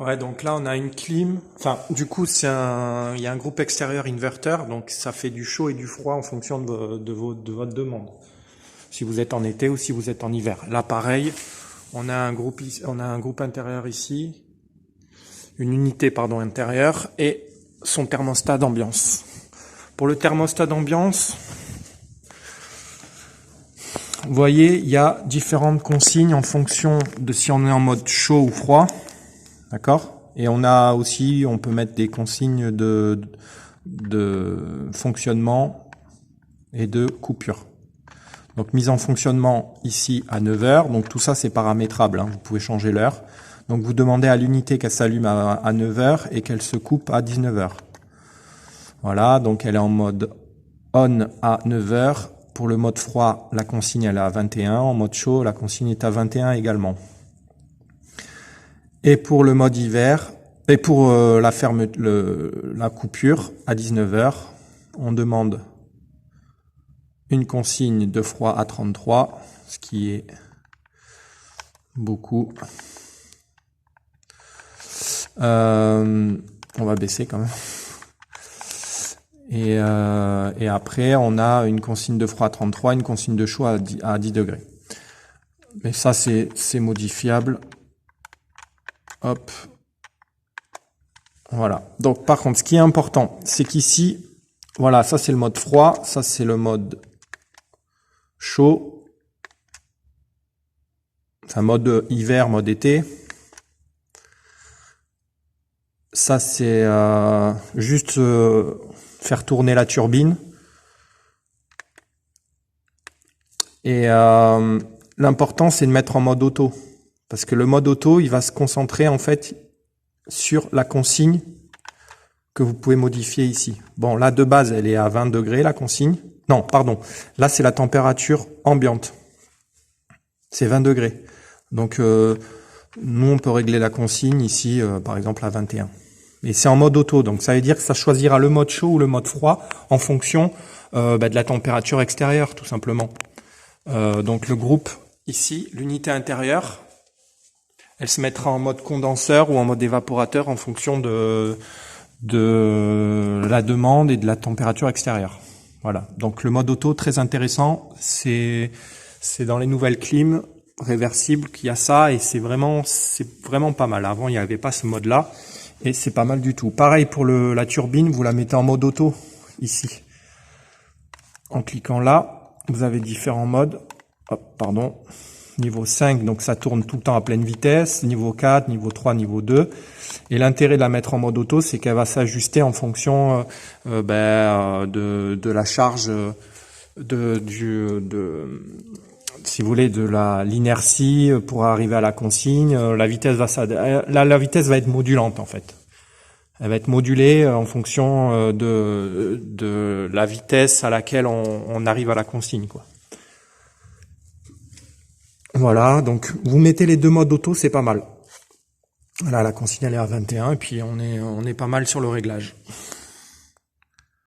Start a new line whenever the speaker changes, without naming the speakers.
Ouais, donc là on a une clim. Enfin, du coup, il y a un groupe extérieur inverteur, donc ça fait du chaud et du froid en fonction de votre demande. Si vous êtes en été ou si vous êtes en hiver. Là, pareil, on a un groupe intérieur ici, une unité pardon intérieure et son thermostat d'ambiance. Pour le thermostat d'ambiance, vous voyez, il y a différentes consignes en fonction de si on est en mode chaud ou froid. D'accord? Et on peut mettre des consignes de fonctionnement et de coupure. Donc mise en fonctionnement ici à 9 heures. Donc tout ça c'est paramétrable, hein, vous pouvez changer l'heure. Donc vous demandez à l'unité qu'elle s'allume à 9 heures et qu'elle se coupe à 19 heures. Voilà, donc elle est en mode on à 9 heures. Pour le mode froid, la consigne elle est à 21. En mode chaud, la consigne est à 21 également. Et pour le mode hiver, et pour la coupure à 19 heures, on demande une consigne de froid à 33, ce qui est beaucoup. On va baisser quand même. Et après, on a une consigne de froid à 33, une consigne de chaud à 10 degrés. Mais ça, c'est modifiable. Hop. Voilà. Donc, par contre, ce qui est important, c'est qu'ici, voilà, ça c'est le mode froid, ça c'est le mode chaud. C'est un mode hiver, mode été. Ça c'est juste faire tourner la turbine. Et l'important c'est de mettre en mode auto. Parce que le mode auto, il va se concentrer en fait sur la consigne que vous pouvez modifier ici. Bon, là de base, elle est à 20 degrés la consigne. Non, pardon. Là, c'est la température ambiante. C'est 20 degrés. Donc, nous, on peut régler la consigne ici, par exemple, à 21. Et c'est en mode auto. Donc, ça veut dire que ça choisira le mode chaud ou le mode froid en fonction de la température extérieure, tout simplement. Donc, le groupe ici, l'unité intérieure, elle se mettra en mode condenseur ou en mode évaporateur en fonction de la demande et de la température extérieure. Voilà. Donc le mode auto, très intéressant. C'est dans les nouvelles clims réversibles qu'il y a ça et c'est vraiment pas mal. Avant, il n'y avait pas ce mode-là et c'est pas mal du tout. Pareil pour la turbine, vous la mettez en mode auto ici. En cliquant là, vous avez différents modes. Hop, pardon. Niveau 5, donc ça tourne tout le temps à pleine vitesse. Niveau 4, niveau 3, niveau 2. Et l'intérêt de la mettre en mode auto, c'est qu'elle va s'ajuster en fonction de la charge, si vous voulez, de l'inertie pour arriver à la consigne. La vitesse va être modulante en fait. Elle va être modulée en fonction de la vitesse à laquelle on arrive à la consigne, quoi. Voilà, donc vous mettez les deux modes auto, c'est pas mal. Voilà, la consigne elle est à 21 et puis on est pas mal sur le réglage.